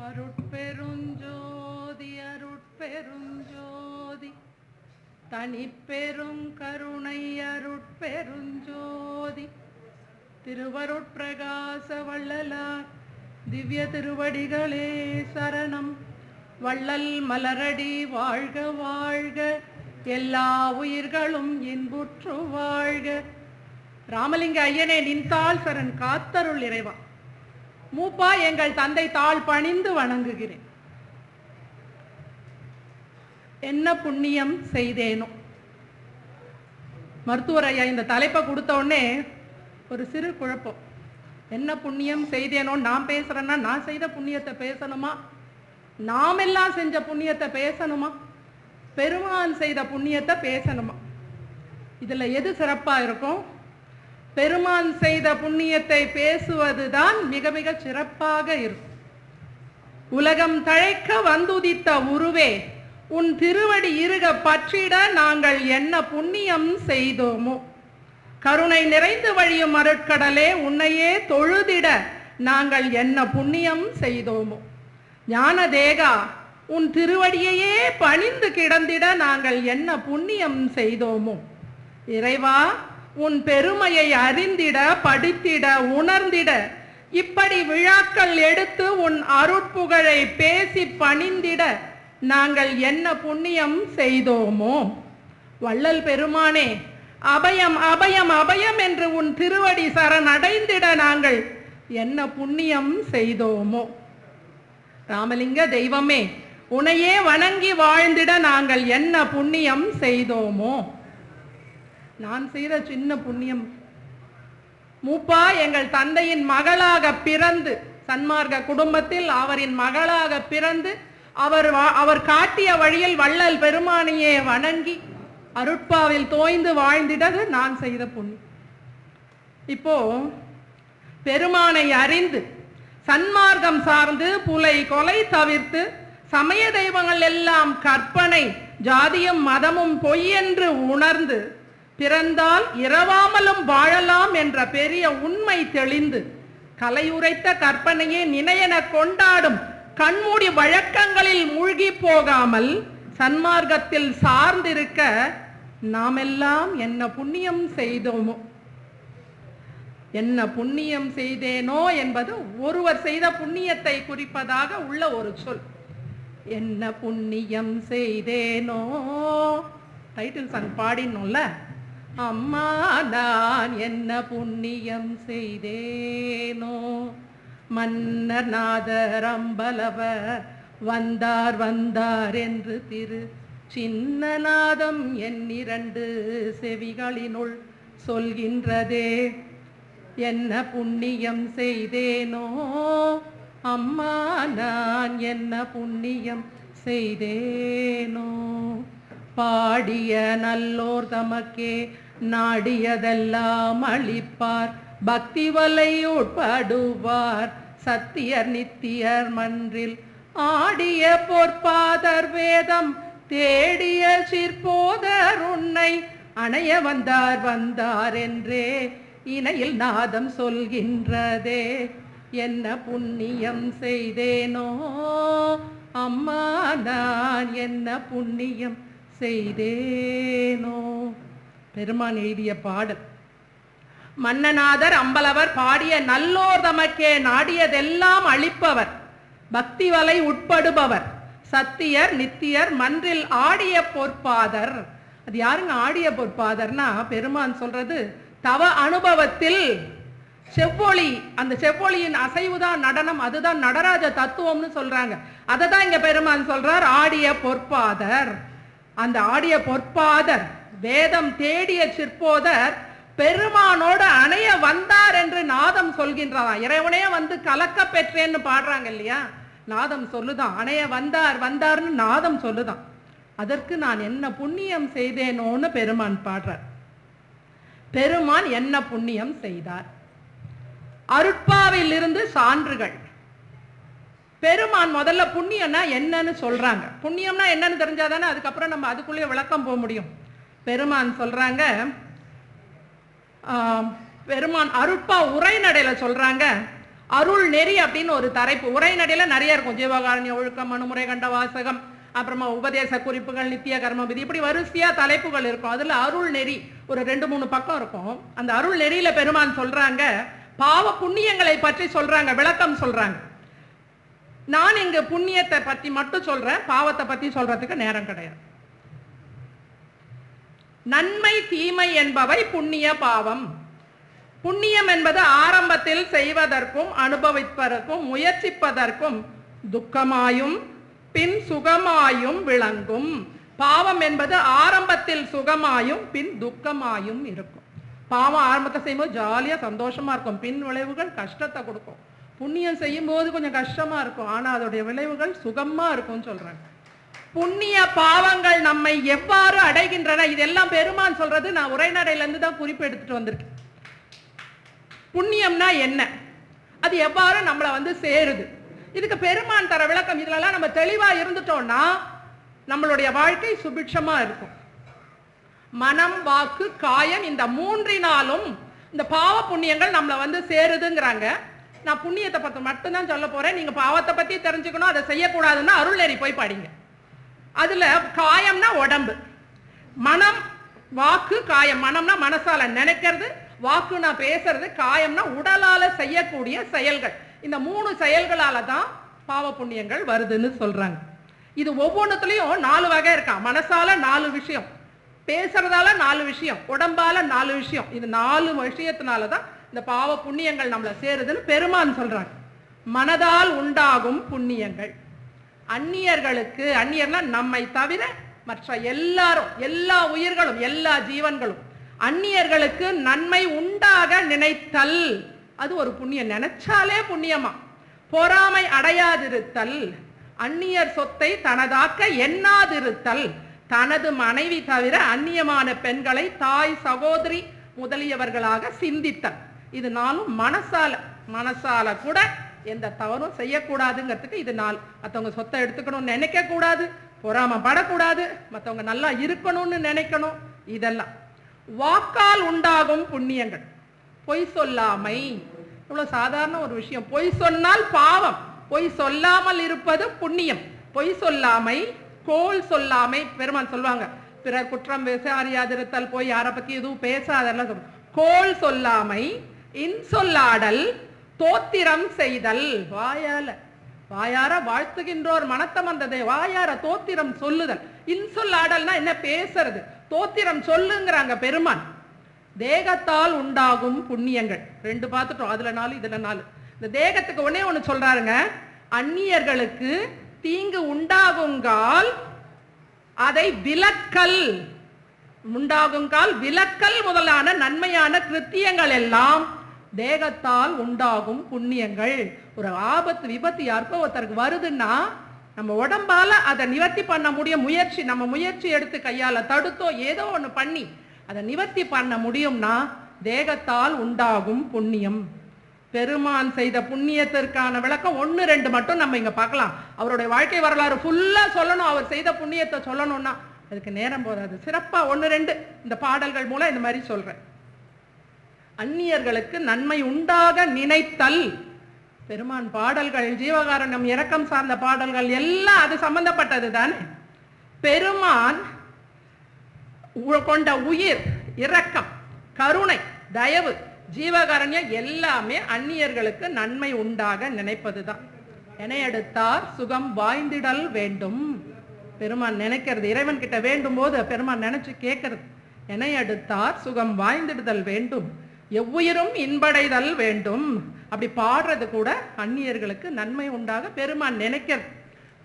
அருட்பெருஞ்சோதி அருட்பெருஞ்சோதி தனிப்பெரும் கருணை அருட்பெருஞ்சோதி திருவருட்பிரகாச வள்ளலார் திவ்ய திருவடிகளே சரணம். வள்ளல் மலரடி வாழ்க வாழ்க, எல்லா உயிர்களும் இன்புற்று வாழ்க. ராமலிங்க ஐயனே நின்றாள் சரண் காத்தருள் இறைவா. மூப்பா எங்கள் தந்தை தாழ் பணிந்து வணங்குகிறேன். என்ன புண்ணியம் செய்தேனோ. மருத்துவர் ஐயா இந்த தலைப்பை கொடுத்த உடனே ஒரு சிறு குழப்பம். என்ன புண்ணியம் செய்தேனோ, நான் பேசுறேன்னா நான் செய்த புண்ணியத்தை பேசணுமா, நாம் எல்லாம் செஞ்ச புண்ணியத்தை பேசணுமா, பெருமான் செய்த புண்ணியத்தை பேசணுமா? இதுல எது சிறப்பா இருக்கும்? பெருமான் செய்த புண்ணியத்தை பேசுவதுதான் மிக மிக சிறப்பாக இருக்கும். உலகம் தழைக்க வந்துதித்த உருவே, உன் திருவடி இருக பற்றிட நாங்கள் என்ன புண்ணியம் செய்தோமோ. கருணை நிறைந்து வழியும் அருட்கடலே, உன்னையே தொழுதிட நாங்கள் என்ன புண்ணியம் செய்தோமோ. ஞான தேகா, உன் திருவடியையே பணிந்து கிடந்திட நாங்கள் என்ன புண்ணியம் செய்தோமோ. இறைவா, உன் பெருமையை அறிந்திட படித்திட உணர்ந்திட இப்படி விழாக்கள் எடுத்து உன் அருட்புகழை பேசி பணிந்திட நாங்கள் என்ன புண்ணியம் செய்தோமோ. வள்ளல் பெருமானே, அபயம் அபயம் அபயம் என்று உன் திருவடி சரணடைந்திட நாங்கள் என்ன புண்ணியம் செய்தோமோ. ராமலிங்க தெய்வமே, உன்னையே வணங்கி வாழ்ந்திட நாங்கள் என்ன புண்ணியம் செய்தோமோ. நான் செய்த சின்ன புண்ணியம், மூப்பா எங்கள் தந்தையின் மகளாக பிறந்து, சன்மார்க்க குடும்பத்தில் அவரின் மகளாக பிறந்து அவர் காட்டிய வழியில் வள்ளல் பெருமானையே வணங்கி அருட்பாவில் தோய்ந்து வாழ்ந்திடது நான் செய்த புண்ணியம். இப்போ பெருமானை அறிந்து சன்மார்க்கம் சார்ந்து புலை கொலை தவிர்த்து சமய தெய்வங்கள் எல்லாம் கற்பனை, ஜாதியும் மதமும் பொய் என்று உணர்ந்து பிறந்தால் இரவாமலும் வாழலாம் என்ற பெரிய உண்மை தெளிந்து கலையுரைத்த கற்பனையே நினையென கொண்டாடும் கண்மூடி வழக்கங்களில் மூழ்கி போகாமல் சன்மார்க்கத்தில் சார்ந்திருக்க நாமெல்லாம் என்ன புண்ணியம் செய்தோமோ. என்ன புண்ணியம் செய்தேனோ என்பது ஒருவர் செய்த புண்ணியத்தை குறிப்பதாக உள்ள ஒரு சொல். என்ன புண்ணியம் செய்தேனோ, டைட்டில் சாங் பாடினோம்ல. அம்மா நான் என்ன புண்ணியம் செய்தேனோ. மன்னர் நாதர் அம்பலவர் வந்தார் வந்தார் என்று திரு சின்னநாதம் என் இரண்டு செவிகளினுள் சொல்கின்றதே. என்ன புண்ணியம் செய்தேனோ, அம்மா நான் என்ன புண்ணியம் செய்தேனோ. பாடிய நல்லோர் தமக்கே நாடியதெல்லாம் அளிப்பார், பக்தி வலை உட்படுவார் சத்தியர் நித்தியர் மன்றில். ஆடிய பொற்பாதர் வேதம் தேடிய சிற்போதர் உன்னை அணைய வந்தார் வந்தார் என்றே இணையில் நாதம் சொல்கின்றதே. என்ன புண்ணியம் செய்தேனோ, அம்மா நான் என்ன புண்ணியம் செய்தேனோ. பெருமான் எழுதிய பாடல். மன்னநாதர் அம்பலவர் பாடிய நல்லோர் தமக்கே நாடியதெல்லாம் அளிப்பவர், பக்தி வலை உட்படுபவர் சத்தியர் நித்தியர் மன்றில் ஆடிய பொற்பாதர். அது யாருங்க ஆடிய பொற்பாதர்னா, பெருமான் சொல்றது தவ அனுபவத்தில் செவ்வொளி, அந்த செவ்வொளியின் அசைவுதான் நடனம், அதுதான் நடராஜ தத்துவம்னு சொல்றாங்க. அதை தான் இங்க பெருமான் சொல்றார் ஆடிய பொற்பாதர். அந்த ஆடிய பொற்பாதர் வேதம் தேடிய சிற்போதர் பெருமானோடு அணைய வந்தார் என்று நாதம் சொல்கின்றதாம். இறைவனே வந்து கலக்க பெற்றேன்னு பாடுறாங்க இல்லையா, நாதம் சொல்லுதான் அணைய வந்தார் வந்தார்னு நாதம் சொல்லுதான். அதற்கு நான் என்ன புண்ணியம் செய்தேனோன்னு பெருமான் பாடுறார். பெருமான் என்ன புண்ணியம் செய்தார்? அருட்பாவில் இருந்து சான்றுகள். பெருமான் முதல்ல புண்ணியம்னா என்னன்னு சொல்றாங்க. புண்ணியம்னா என்னன்னு தெரிஞ்சாதானே அதுக்கப்புறம் நம்ம அதுக்குள்ளேயே விளக்கம் போக முடியும். பெருமான் சொல்றாங்க, பெருமான் அருட்பா உரைநடையில சொல்றாங்க, அருள் நெறி அப்படின்னு ஒரு தலைப்பு. உரைநடையில நிறைய இருக்கும். ஜீவகாருண்ய ஒழுக்கம், மனுமுறை கண்ட வாசகம், அப்புறமா உபதேச குறிப்புகள், நித்திய கர்ம விதி, இப்படி வரிசையா தலைப்புகள் இருக்கும். அதுல அருள் நெறி ஒரு 2-3 பக்கம் இருக்கும். அந்த அருள் நெறியில பெருமான் சொல்றாங்க, பாவ புண்ணியங்களை பற்றி சொல்றாங்க, விளக்கம் சொல்றாங்க. நான் இங்கு புண்ணியத்தை பத்தி மட்டும் சொல்றேன், பாவத்தை பத்தி சொல்றதுக்கு நேரம் கிடையாது. நன்மை தீமை என்பவை புண்ணிய பாவம். புண்ணியம் என்பது ஆரம்பத்தில் செய்வதற்கும் அனுபவிப்பதற்கும் முயற்சிப்பதற்கும் துக்கமாயும் பின் சுகமாயும் விளங்கும். பாவம் என்பது ஆரம்பத்தில் சுகமாயும் பின் துக்கமாயும் இருக்கும். பாவம் ஆரம்பத்தை செய்யும்போது ஜாலியா சந்தோஷமா இருக்கும், பின் விளைவுகள் கஷ்டத்தை கொடுக்கும். புண்ணியம் செய்யும் போது கொஞ்சம் கஷ்டமா இருக்கும், ஆனா அதோடைய விளைவுகள் சுகமா இருக்கும் சொல்றாங்க. புண்ணிய பாவங்கள் நம்மை எவ்வாறு அடைகின்றன, இதெல்லாம் பெருமான் சொல்றது. நான் உரைநடையில இருந்து தான் குறிப்பு எடுத்துட்டு வந்திருக்கேன். புண்ணியம்னா என்ன, அது எவ்வாறு நம்மளை சேருது, இதுக்கு பெருமான் தர விளக்கம். இதுலலாம் நம்ம தெளிவா இருந்துட்டோம்னா நம்மளுடைய வாழ்க்கை சுபிட்சமா இருக்கும். மனம், வாக்கு, காயம், இந்த 3னாலும் இந்த பாவ புண்ணியங்கள் நம்மளை சேருதுங்கிறாங்க. நான் புண்ணியத்தை பத்தி மட்டும்தான் சொல்ல போறேன். நீங்க பாவத்தை பத்தி தெரிஞ்சுக்கணும், அதை செய்யக்கூடாதுன்னா அருள் நெறி போய் படிங்க. அதுல காயம்னா உடம்பு, மனம், வாக்கு, காயம். மனம்னா மனசால நினைக்கிறது, வாக்குனா பேசுறது, காயம்னா உடலால செய்யக்கூடிய செயல்கள். இந்த 3 செயல்களால தான் பாவ புண்ணியங்கள் வருதுன்னு சொல்றாங்க. இது ஒவ்வொன்றுத்துலயும் 4 வகை இருக்கா. மனசால 4 விஷயம், பேசுறதால 4 விஷயம், உடம்பால 4 விஷயம். இது 4 விஷயத்தினாலதான் இந்த பாவ புண்ணியங்கள் நம்மள சேருதுன்னு பெருமான் சொல்றாங்க. மனதால் உண்டாகும் புண்ணியங்கள் அந்நியர்களுக்கு, அந்நியர்னா நம்மை தவிர மற்ற எல்லாரும், எல்லா உயிர்களும், எல்லா ஜீவன்களும், அந்நியர்களுக்கு நன்மை உண்டாக நினைத்தல், அது ஒரு புண்ணியம். நினைச்சாலே புண்ணியமா. பொறாமை அடையாதிருத்தல், அந்நியர் சொத்தை தனதாக்க எண்ணாதிருத்தல், தனது மனைவி தவிர அந்நியமான பெண்களை தாய், சகோதரி முதலியவர்களாக சிந்தித்தல். இது 4 மனசால கூட எந்த தவறும் செய்யக்கூடாதுங்கிறதுக்கு இது 4. மற்றவங்க சொத்தை எடுத்துக்கணும்னு நினைக்க கூடாது, பொறாமை படக்கூடாது, மற்றவங்க நல்லா இருக்கணும்னு நினைக்கணும். இதெல்லாம் வாக்கால் உண்டாகும் புண்ணியங்கள். பொய் சொல்லாமை இவ்வளவு சாதாரண ஒரு விஷயம். பொய் சொன்னால் பாவம், பொய் சொல்லாமல் இருப்பது புண்ணியம். பொய் சொல்லாமை, கோள் சொல்லாமை. பெருமான் சொல்லுவாங்க, பிறர் குற்றம் விசாரியாதிருத்தல், போய் யாரை பத்தி எதுவும் பேசாதெல்லாம். கோள் சொல்லாமை, இன்சொல்லாடல், தோத்திரம் செய்தல். வாயார வாழ்த்துகின்றோர் மனத்தம் வந்ததே, வாயார தோத்திரம் சொல்லுதல். இன்சொல்லாடல்னா என்ன, பேசுறது. தோத்திரம் சொல்லுங்கிறாங்க பெருமான். தேகத்தால் உண்டாகும் புண்ணியங்கள் 2 பார்த்துட்டோம், அதுல 4 இதுல 4. இந்த தேகத்துக்கு ஒண்ணு சொல்றாருங்க, அந்நியர்களுக்கு தீங்கு உண்டாகுங்கால் அதை விலக்கல், உண்டாகுங்கால் விலக்கல் முதலான நன்மையான கிருத்தியங்கள் எல்லாம் தேகத்தால் உண்டாகும் புண்ணியங்கள். ஒரு ஆபத்து, விபத்து யாருக்கோ ஒருத்தருக்கு வருதுன்னா நம்ம உடம்பால அதை நிவர்த்தி பண்ண முடியும். நம்ம முயற்சி எடுத்து கையால தடுத்தோ ஏதோ ஒண்ணு பண்ணி அதை நிவர்த்தி பண்ண முடியும்னா தேகத்தால் உண்டாகும் புண்ணியம். பெருமான் செய்த புண்ணியத்திற்கான விளக்கம் 1-2 மட்டும் நம்ம இங்க பார்க்கலாம். அவருடைய வாழ்க்கை வரலாறு ஃபுல்லா சொல்லணும், அவர் செய்த புண்ணியத்தை சொல்லணும்னா அதுக்கு நேரம் போதாது. சிறப்பா 1-2 இந்த பாடல்கள் மூலம் இந்த மாதிரி சொல்றேன். அந்நியர்களுக்கு நன்மை உண்டாக நினைத்தல். பெருமான் பாடல்கள், ஜீவகாருண்யம், இரக்கம் சார்ந்த பாடல்கள் எல்லாம் அது சம்பந்தப்பட்டது தானே. பெருமான் கொண்ட உயிர், இரக்கம், கருணை, தயவு, ஜீவகாருண்யம் எல்லாமே அந்நியர்களுக்கு நன்மை உண்டாக நினைப்பதுதான். எனையடுத்தார் சுகம் வாய்ந்திடல் வேண்டும். பெருமான் நினைக்கிறது, இறைவன் கிட்ட வேண்டும் போது பெருமான் நினைச்சு கேட்கறது. எனையடுத்தார் சுகம் வாய்ந்திடுதல் வேண்டும், எவ்வுயிரும் இன்படைதல் வேண்டும். அப்படி பாடுறது கூட அந்நியர்களுக்கு நன்மை உண்டாக பெருமான் நினைக்கிறது.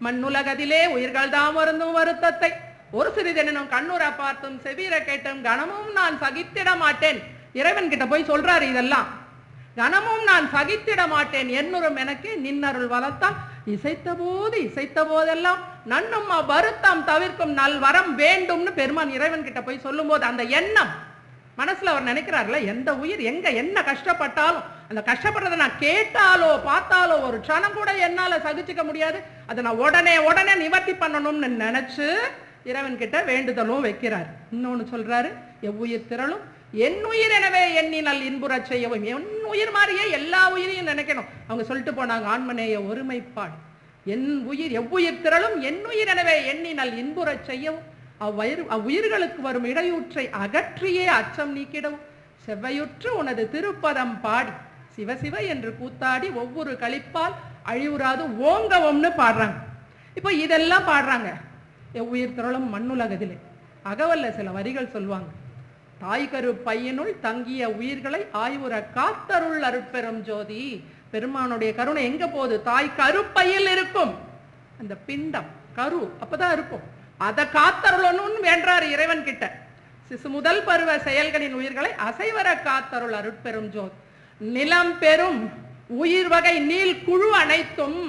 மண்ணுலகதிலே உயிர்கள் தாம் வருந்தும் வருத்தத்தை ஒரு சிறிதெனும் கண்ணுற பார்த்தும் செவிர கேட்டும் கணமும் நான் சகித்திட மாட்டேன். இறைவன் கிட்ட போய் சொல்றாரு இதெல்லாம். கணமும் நான் சகித்திட மாட்டேன், என்னுறும் எனக்கு நின்னருள் வளர்த்தால் இசைத்த போதெல்லாம் நன்னும் வருத்தம் தவிர்க்கும் நல் வரம் வேண்டும்னு பெருமான் இறைவன் கிட்ட போய் சொல்லும் போது அந்த எண்ணம் மனசுல அவர் நினைக்கிறார்ல, எந்த உயிர் எங்க என்ன கஷ்டப்பட்டாலும் அந்த கஷ்டப்படுறதை நான் கேட்டாலோ பார்த்தாலோ ஒரு க்ஷணம் கூட என்னால சகிச்சுக்க முடியாது, அதை நான் உடனே நிவர்த்தி பண்ணணும்னு நினைச்சு இறைவன் கிட்ட வேண்டுதலும் வைக்கிறார். இன்னொன்னு சொல்றாரு, எவ்வுயிர் திரளும் என் உயிர் எனவே எண்ணினால் இன்புறச் செய்யவும். என் உயிர் மாதிரியே எல்லா உயிரையும் நினைக்கணும். அவங்க சொல்லிட்டு போனாங்க, ஆன்மநேய ஒருமைப்பாடு. என் உயிர் எவ்வுயிர் திரளும் என் உயிர் எனவே எண்ணினால் இன்புறச் செய்யவும், அவ்வுயிர்களுக்கு வரும் இடையூற்றை அகற்றியே அச்சம் நீக்கிடவும், செவ்வையுற்று உனது திருப்பதம் பாடி சிவசிவ என்று கூத்தாடி ஒவ்வொரு களிப்பால் அழிவுறாது ஓங்கவும்னு பாடுறாங்க. இப்போ இதெல்லாம் பாடுறாங்க. எவ்வுயிர் திரளும் மண்ணுலகதிலே அகவல்ல சில வரிகள் சொல்லுவாங்க. தாய் கரு பையனுள் தங்கிய உயிர்களை ஆய்வுற காத்தருள் அருட்பெரும் ஜோதி. பெருமானுடைய கருணை எங்க போகுது? தாய் கருப்பையில் இருக்கும் அந்த பிண்டம் கரு அப்பதான் இருக்கும். அதை காத்தருளணும்னு வேண்டாரு இறைவன் கிட்ட. சிசு முதல் பருவ செயல்களின் உயிர்களை அசைவர காத்தருள் அருட்பெரும் ஜோதி. நிலம் பெறும் உயிர் வகை நீள் குழு அனைத்தும்.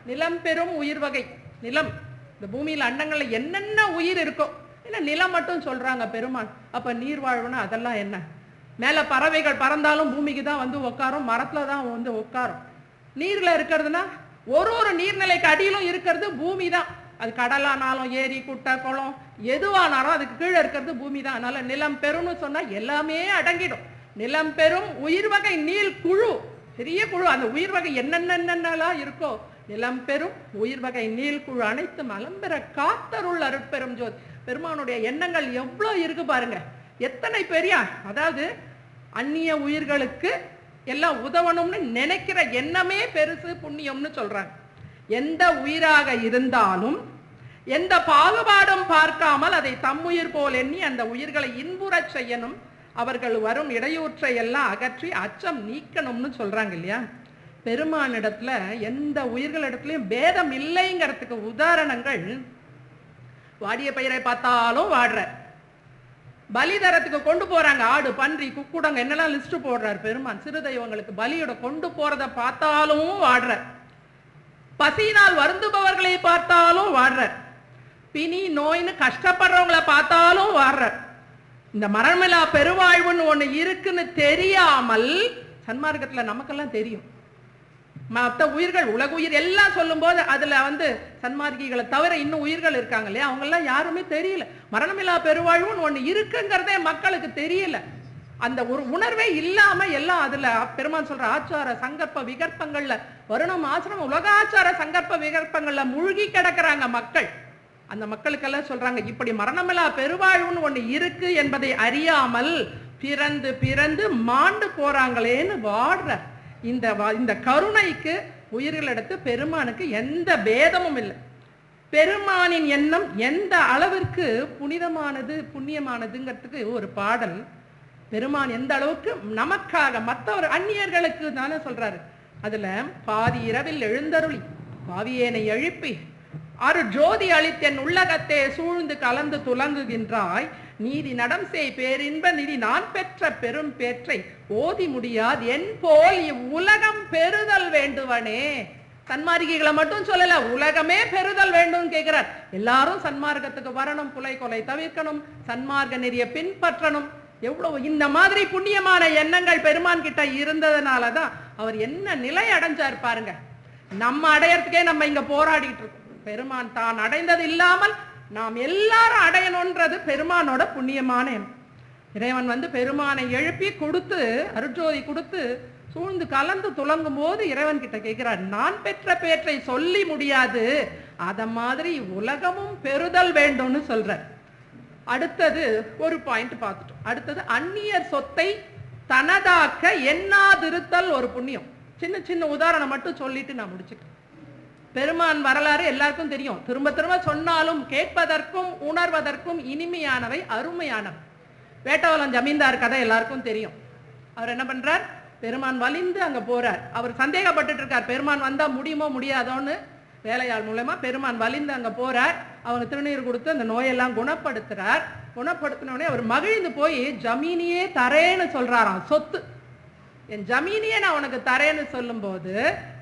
நிலம் பெறும் உயிர் வகை. நிலம், இந்த பூமியில அண்டங்கள்ல என்னென்ன உயிர் இருக்கோ, என்ன நிலம் மட்டும் சொல்றாங்க பெருமான். அப்ப நீர் வாழ்வுனா அதெல்லாம் என்ன? மேல பறவைகள் பறந்தாலும் பூமிக்கு தான் வந்து உட்காரும், மரத்துல தான் வந்து உட்காரும். நீர்ல இருக்கிறதுனா ஒரு நீர்நிலைக்கு அடியிலும் இருக்கிறது பூமி தான். அது கடலானாலும் ஏரி குட்டை குளம் எதுவானாலும் அதுக்கு கீழே இருக்கிறது பூமி தான். அதனால நிலம் பெறும்னு சொன்னா எல்லாமே அடங்கிடும். நிலம் பெறும் உயிர் வகை நீள் குழு, பெரிய குழு. அந்த உயிர் வகை என்னென்னலாம் இருக்கோ, நிலம் பெறும் உயிர் வகை நீள் குழு அனைத்தும் அலம்பெற காத்தருள் அருட்பெரும் ஜோதி. பெருமானுடைய எண்ணங்கள் எவ்வளவு இருக்கு பாருங்க. எத்தனை பெரிய, அதாவது அந்நிய உயிர்களுக்கு எல்லாம் உதவணும்னு நினைக்கிற எண்ணமே பெருசு புண்ணியம்னு சொல்றாங்க. எந்த உயிராக இருந்தாலும் எந்த பாகுபாடும் பார்க்காமல் அதை தம்முயிர் போல் எண்ணி அந்த உயிர்களை இன்புறச் செய்யணும். அவர்கள் வரும் இடையூற்றை எல்லாம் அகற்றி அச்சம் நீக்கணும்னு சொல்றாங்க இல்லையா? பெருமானிடத்துல எந்த உயிர்களிடத்துலயும் பேதம் இல்லைங்கிறதுக்கு உதாரணங்கள், வாடிய பயிரை பார்த்தாலும் வாடுற, பலிதரத்துக்கு கொண்டு போறாங்க ஆடு பன்றி குக்குடங்க என்னெல்லாம் லிஸ்ட் போடுறாரு பெருமான். சிறு தெய்வங்களுக்கு பலியோட கொண்டு போறத பார்த்தாலும் வாடுற, பசியினால் வருந்துபவர்களை பார்த்தாலும் வாடுற, பிணி நோயின்னு கஷ்டப்படுறவங்களை பார்த்தாலும் வாடுற. இந்த மரணமில்லா பெருவாழ்வுன்னு ஒண்ணு இருக்குன்னு தெரியாமல், சன்மார்க்கத்துல நமக்கெல்லாம் தெரியும், மற்ற உயிர்கள் உலக உயிர் எல்லாம் சொல்லும் போது அதுல வந்து சன்மார்க்கிகளை தவிர இன்னும் உயிர்கள் இருக்காங்க இல்லையா, அவங்க எல்லாம் யாருமே தெரியல. மரணமில்லா பெருவாழ்வுன்னு ஒண்ணு இருக்குங்கிறதே மக்களுக்கு தெரியல. அந்த ஒரு உணர்வே இல்லாம எல்லாம் அதுல பெருமான் சொல்ற ஆச்சார சங்கற்ப விகற்பங்கள்ல, வருணம் ஆசிரமம் உலக ஆச்சார சங்கற்ப விகற்பங்கள்ல மூழ்கி கிடக்குறாங்க மக்கள். அந்த மக்களுக்கெல்லாம் சொல்றாங்க, இப்படி மரணமில்லா பெருவாழ்வுன்னு ஒண்ணு இருக்கு என்பதை அறியாமல் பிறந்து பிறந்து மாண்டு போறாங்களேன்னு வாடுற. இந்த கருணைக்கு உயிர்களிடத்து பெருமானுக்கு எந்த பேதமும் இல்லை. பெருமானின் எண்ணம் எந்த அளவிற்கு புனிதமானது புண்ணியமானதுங்கிறதுக்கு ஒரு பாடல். பெருமான் எந்த அளவுக்கு நமக்காக மற்றவர் அந்நியர்களுக்கு தானே சொல்றாரு. அதுல பாதி இரவில் எழுந்தருளி பாவியேனை எழுப்பி அரு ஜோதி அளித்தென் உள்ளகத்தே சூழ்ந்து கலந்து துலங்குகின்றாய், நீதி நடம் செய் பேரின்ப நிதி நான் பெற்ற பெரும் பேற்றை ஓதி முடியாது என் போல் இவ்வுலகம் பெறுதல் வேண்டுவனே. சன்மார்க்கிகளை மட்டும் சொல்லல, உலகமே பெறுதல் வேண்டும் கேட்கிறார். எல்லாரும் சன்மார்க்கத்துக்கு வரணும், புலை கொலை தவிர்க்கணும், சன்மார்க்க நெறிய பின்பற்றணும். எவ்வளவு இந்த மாதிரி புண்ணியமான எண்ணங்கள் பெருமான் கிட்ட இருந்ததுனாலதான் அவர் என்ன நிலை அடைஞ்சார் பாருங்க. நம்ம அடையறதுக்கே நம்ம இங்க போராடிட்டு இருக்கோம். பெருமான் தான் அடைந்தது இல்லாமல் நாம் எல்லாரும் அடையணும்ன்றது பெருமானோட புண்ணியமான எண்ணம். இறைவன் வந்து பெருமானை எழுப்பி கொடுத்து அருட்ஜோதி கொடுத்து சூழ்ந்து கலந்து துலங்கும் போது இறைவன் கிட்ட கேட்கிறார், நான் பெற்ற பேற்றை சொல்லி முடியாது, அத மாதிரி உலகமும் பெறுதல் வேண்டும்னு சொல்ற. அடுத்தது ஒரு பாயிண்ட் பார்த்துட்டோம். அடுத்தது அந்நியர் சொத்தை தனதாக்க எண்ணாதிருத்தல் ஒரு புண்ணியம். சின்ன சின்ன உதாரணம் மட்டும் சொல்லிட்டு நான் முடிச்சுக்கிறேன். பெருமான் வரலாறு எல்லாருக்கும் தெரியும், திரும்ப திரும்ப சொன்னாலும் கேட்பதற்கும் உணர்வதற்கும் இனிமையானவை, அருமையானவை. வேட்டவலம் ஜமீன்தார் கதை எல்லாருக்கும் தெரியும். அவர் என்ன பண்றார், பெருமான் வலிந்து அங்க போறார். அவர் சந்தேகப்பட்டு இருக்கார், பெருமான் வந்தா முடியுமோ முடியாதோன்னு. வேலையாள் மூலமா பெருமான் வலிந்து அங்க போறார். அவங்க திருநீர் கொடுத்து அந்த நோயெல்லாம் குணப்படுத்துறார். குணப்படுத்தினோடனே அவர் மகிழ்ந்து போய் ஜமீனியே தரேன்னு சொல்றாராம். சொத்து, என் ஜமீனியே நான் உனக்கு தரேன்னு சொல்லும் போது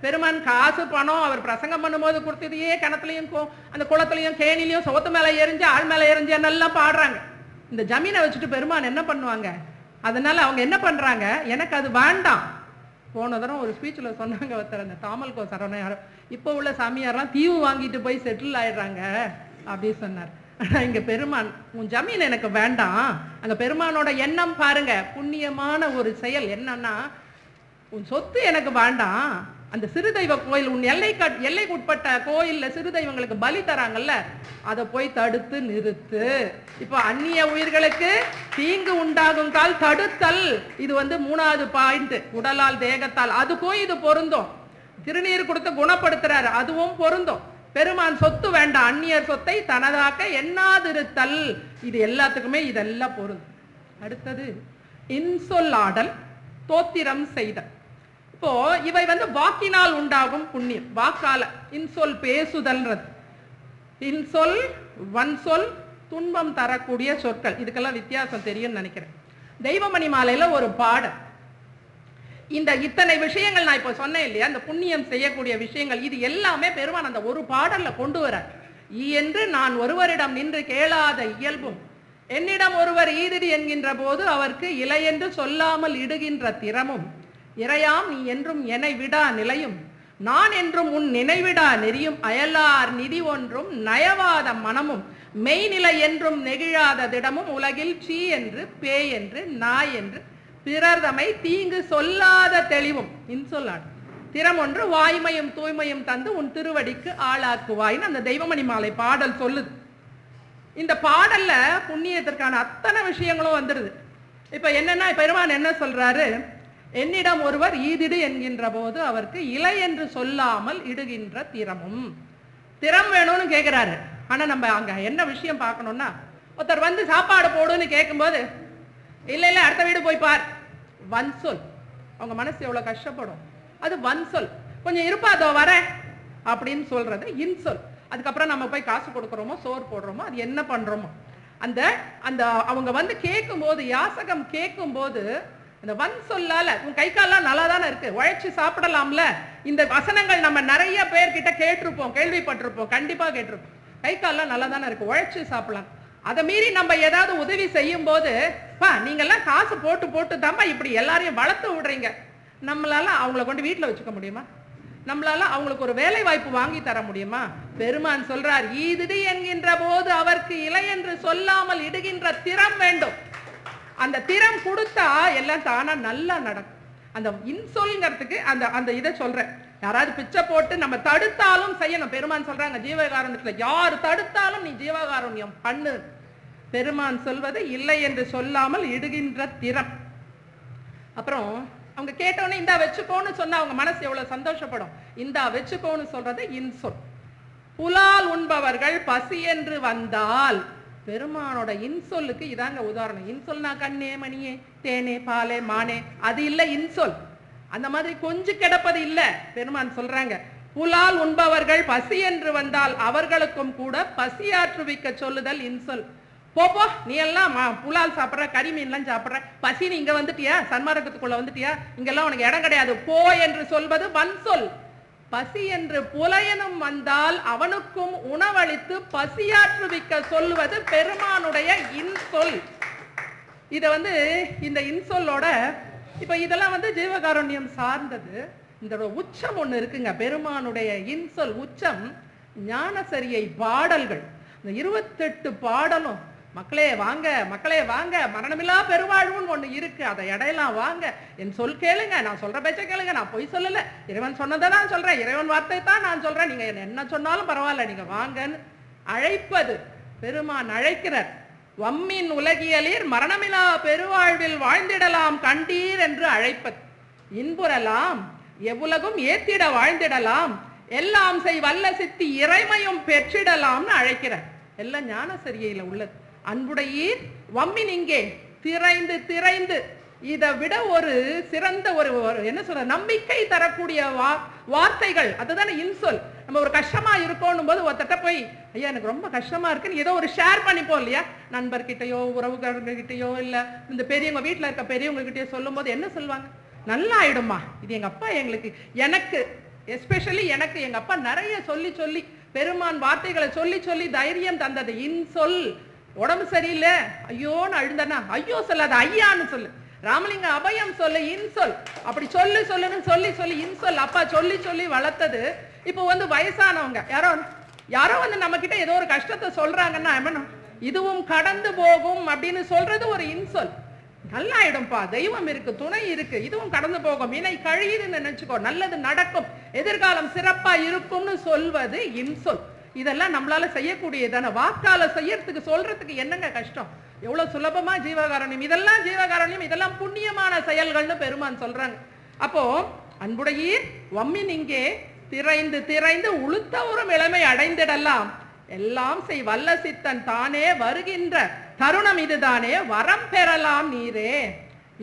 பெருமான் காசு பணம் அவர் பிரசங்கம் பண்ணும்போது கொடுத்ததையே கிணத்துலயும் அந்த குளத்துலயும் கேணிலையும் சோத்து மேல எரிஞ்சு ஆள் மேல எரிஞ்சு என்னெல்லாம் பாடுறாங்க. இந்த ஜமீனை வச்சுட்டு பெருமான் என்ன பண்ணுவாங்க? அதனால அவங்க என்ன பண்றாங்க, எனக்கு அது வேண்டாம். போன தரம் ஒரு ஸ்பீச்ல சொன்னாங்க ஒருத்தர், அந்த தாமல்கோ சரவணன், இப்போ உள்ள சாமியாரெல்லாம் தீவு வாங்கிட்டு போய் செட்டில் ஆயிடுறாங்க அப்படி சொன்னார். ஆனா இங்க பெருமான், உன் ஜமீன் எனக்கு வேண்டாம். அங்க பெருமானோட எண்ணம் பாருங்க, புண்ணியமான ஒரு செயல் என்னன்னா, உன் சொத்து எனக்கு வேண்டாம், அந்த சிறுதெய்வ கோயில், உன் எல்லைக்குட்பட்ட கோயில்ல சிறுதெய்வங்களுக்கு பலி தராங்கல்ல, அதை போய் தடுத்து நிறுத்து. இப்போ அந்நிய உயிர்களுக்கு தீங்கு உண்டாகும் கால் தடுத்தல், இது 3வது பாயிண்ட். உடலால் தேகத்தால், அதுக்கும் இது பொருந்தும். திருநீர் கொடுத்து குணப்படுத்துறாரு, அதுவும் பொருந்தும். பெருமான் சொத்து வேண்டாம், அந்நியர் சொத்தை தனதாக்க எண்ணாதிருத்தல், இது எல்லாத்துக்குமே இதெல்லாம் பொருந்தும். அடுத்தது இன்சொல்லாடல், தோத்திரம் செய்தல். இப்போ இவை வாக்கினால் உண்டாகும் புண்ணியம், வாக்கால. இன்சொல் பேசுதல்ன்றது, இன்சொல் வன்சொல் துன்பம் தரக்கூடிய சொற்கள், இதுக்கெல்லாம் வித்தியாசம் தெரியும் நினைக்கிறேன். தெய்வமணி மாலையில ஒரு பாடல், இந்த இத்தனை விஷயங்கள் நான் இப்ப சொன்னேன் இல்லையா, இந்த புண்ணியம் செய்யக்கூடிய விஷயங்கள், இது எல்லாமே பெருமான் அந்த ஒரு பாடல்ல கொண்டு வர. என்று நான் ஒருவரிடம் நின்று கேளாத இயல்பும், என்னிடம் ஒருவர் ஈதிடி என்கின்ற போது அவருக்கு இலை என்று சொல்லாமல் இடுகின்ற திறமும், இறையாம் நீ என்றும் என்னை விடா நிலையும், நான் என்றும் உன் நினைவிடா நெறியும், அயலார் நிதி ஒன்றும் நயவாத மனமும், மெய்நிலை என்றும் நெகிழாத திடமும், உலகில் சீ என்று பேய் என்று நாய் என்று பிறர்தமை தீங்கு சொல்லாத தெளிவும், இன்சொல்லாடு திறம் ஒன்று வாய்மையும் தூய்மையும் தந்து உன் திருவடிக்கு ஆளாக்குவாயின்னு அந்த தெய்வமணி மாலை பாடல் சொல்லுது. இந்த பாடல்ல புண்ணியத்திற்கான அத்தனை விஷயங்களும் வந்துடுது. இப்ப என்னன்னா, பெருமான் என்ன சொல்றாரு, என்னிடம் ஒருவர் ஈதிடு என்கின்ற போது அவருக்கு இலை என்று சொல்லாமல் இடுகின்ற திறமும், திறம் வேணும்னு கேட்கிறாரு. ஆனா நம்ம அங்க என்ன விஷயம் பார்க்கணும்னா, ஒருத்தர் சாப்பாடு போடுன்னு கேட்கும்போது இல்ல இல்ல அடுத்த வீடு போய் பார், வன்சொல். அவங்க மனசு எவ்வளவு கஷ்டப்படும், அது வன்சொல். கொஞ்சம் இருப்பா அதோ வர அப்படின்னு சொல்றது இன்சொல். அதுக்கப்புறம் நம்ம போய் காசு கொடுக்குறோமோ, சோறு போடுறோமோ, அது என்ன பண்றோமோ, அந்த அந்த அவங்க கேட்கும் போது, யாசகம் கேட்கும் போது அந்த வன்சொல்லால, உன் கை கால்லாம் நல்லா தானே இருக்கு, உழைச்சி சாப்பிடலாம்ல, இந்த வசனங்கள் நம்ம நிறைய பேர்கிட்ட கேட்டிருப்போம், கேள்விப்பட்டிருப்போம், கண்டிப்பா கேட்டிருப்போம். கை கால்லாம் நல்லா தானே இருக்கு, உழைச்சி சாப்பிடலாம். அதை மீறி நம்ம ஏதாவது உதவி செய்யும் போது, நீங்கெல்லாம் காசு போட்டு போட்டு தாம்மா இப்படி எல்லாரையும் வளர்த்து விடுறீங்க, நம்மளால அவங்கள கொண்டு வீட்டுல வச்சுக்க முடியுமா? நம்மளால அவங்களுக்கு ஒரு வேலை வாய்ப்பு வாங்கி தர முடியுமா? பெருமான் சொல்றார், ஈதிடு என்கின்ற போது அவருக்கு இலை என்று சொல்லாமல் இடுகின்ற திறம் வேண்டும். அந்த திறம் கொடுத்தா எல்லாம் தானா நல்லா நடக்கும். அந்த இன்சொல்ங்கிறதுக்கு அந்த அந்த இதை சொல்றேன். யாராவது பிச்சை போட்டு நம்ம தடுத்தாலும் செய்யணும். பெருமான் சொல்றாங்க ஜீவகாருண்யத்துல, யார் தடுத்தாலும் நீ ஜீவகாருண்யம் பண்ணு. பெருமான் சொல்வது இல்லை என்று சொல்லாமல் இடுகின்ற திறம். அப்புறம் அவங்க கேட்டோன்னே இந்தா வச்சுக்கோன்னு சொன்னா அவங்க மனசு எவ்வளவு சந்தோஷப்படும். இந்தா வச்சுக்கோன்னு சொல்றது இன்சொல். புலால் உண்பவர்கள் பசி என்று வந்தால், பெருமானோட இன்சொல்லுக்கு இதாங்க உதாரணம். இன்சொல்னா கண்ணே மணியே தேனே பாலே மானே, அது இல்ல இன்சொல். அந்த மாதிரி கொஞ்சம் கிடப்பது இல்ல. பெருமான் சொல்றாங்க, புலால் உண்பவர்கள் பசி என்று வந்தால் அவர்களுக்கும் கூட பசியாற்றுவிக்க சொல்லுதல் இன்சொல். போப்போ நீ எல்லாம் புலால் சாப்பிட்ற, கறி மீன்லாம் சாப்பிட்ற, பசி நீ இங்க வந்துட்டியா, சன்மார்க்கத்துக்குள்ள வந்துட்டியா, இங்கெல்லாம் உனக்கு இடம் கிடையாது போ என்று சொல்வது வன்சொல். பசி என்று புலையனும் வந்தால் அவனுக்கும் உணவளித்து பசியாற்றுவிக்க சொல்லுவது பெருமானுடைய இன்சொல். இத இந்த இன்சொல்லோட இப்ப இதெல்லாம் ஜீவகாருண்யம் சார்ந்தது. இந்த உச்சம் ஒண்ணு இருக்குங்க, பெருமானுடைய இன்சொல் உச்சம். ஞானசரியை பாடல்கள், இந்த 28 பாடலும், மக்களே வாங்க மக்களே வாங்க, மரணமில்லா பெருவாழ்வுன்னு ஒண்ணு இருக்கு, அதை இடையெல்லாம் வாங்க, என் சொல் கேளுங்க, நான் சொல்ற பேச்ச கேளுங்க, நான் பொய் சொல்லல, இறைவன் சொன்னதை நான் சொல்றேன், இறைவன் வார்த்தை தான் நான் சொல்றேன், நீங்க என்ன சொன்னாலும் பரவாயில்ல, நீங்க வாங்கன்னு அழைப்பது. பெருமான் அழைக்கிறார். வம்மின் உலகியலீர் மரணமிலா பெருவாழ்வில் வாழ்ந்திடலாம் கண்டீர் என்று அழைப்பது. இன்புறலாம் எவ்வுலகும் ஏத்திட வாழ்ந்திடலாம், எல்லாம் செய் வல்ல சித்தி இறைமையும் பெற்றிடலாம்னு அழைக்கிறார். எல்லாம் ஞானசரியையில உள்ளது. அன்புடையீர் வம்மின் இங்கே திரைந்து திரைந்து, இதை விட ஒரு சிறந்த ஒரு என்ன சொல்ற நம்பிக்கை தரக்கூடிய வார்த்தைகள், அதுதானே இன்சொல். நம்ம ஒரு கஷ்டமா இருக்கோன்னும் போது ஒருத்தட்ட போய், ஐயா எனக்கு ரொம்ப கஷ்டமா இருக்குன்னு ஏதோ ஒரு ஷேர் பண்ணிப்போம் இல்லையா, நண்பர்கிட்டயோ உறவுகிட்டயோ இல்ல இந்த பெரியவங்க வீட்டுல இருக்க பெரியவங்க கிட்டயோ சொல்லும் போது என்ன சொல்லுவாங்க, நல்லா ஆயிடுமா, இது எங்க அப்பா எங்களுக்கு, எனக்கு எஸ்பெஷலி எனக்கு எங்க அப்பா நிறைய சொல்லி சொல்லி பெருமான் வார்த்தைகளை சொல்லி சொல்லி தைரியம் தந்தது இன்சொல். உடம்பு சரியில்லை ஐயோன்னு அழுந்தனா, ஐயோ சொல்லாத ஐயான்னு சொல்லு, ராமலிங்க அபயம் சொல்லு இன்சொல், அப்படி சொல்லு சொல்லுன்னு சொல்லி சொல்லி இன்சொல் அப்பா சொல்லி சொல்லி வளர்த்தது. இப்போ வயசானவங்க யாரோ நம்ம கிட்ட ஏதோ ஒரு கஷ்டத்தை சொல்றாங்கன்னா இதுவும் கடந்து போகும் அப்படின்னு சொல்றது ஒரு இன்சொல். நல்லாயிடும்பா, தெய்வம் இருக்கு, துணை இருக்கு, இதுவும் கடந்து போகும், வினை கழியுதுன்னு நினைச்சுக்கோ, நல்லது நடக்கும், எதிர்காலம் சிறப்பா இருக்கும்னு சொல்வது இன்சொல். இதெல்லாம் நம்மளால செய்யக்கூடியதான, வாக்கால செய்யறதுக்கு சொல்றதுக்கு என்னங்க கஷ்டம்? எவ்வளவு சுலபமா ஜீவகாரண்யம், இதெல்லாம் ஜீவகாரண்யம், இதெல்லாம் புண்ணியமான செயல்கள்னு பெருமான் சொல்றாங்க. அப்போ அன்புடையீர் வம்மின் இங்கே திரைந்து திரைந்து உளுத்தவரும் இளமை அடைந்திடலாம், எல்லாம் செய் வல்ல சித்தன் தானே வருகின்ற தருணம் இதுதானே, வரம் பெறலாம் நீரே.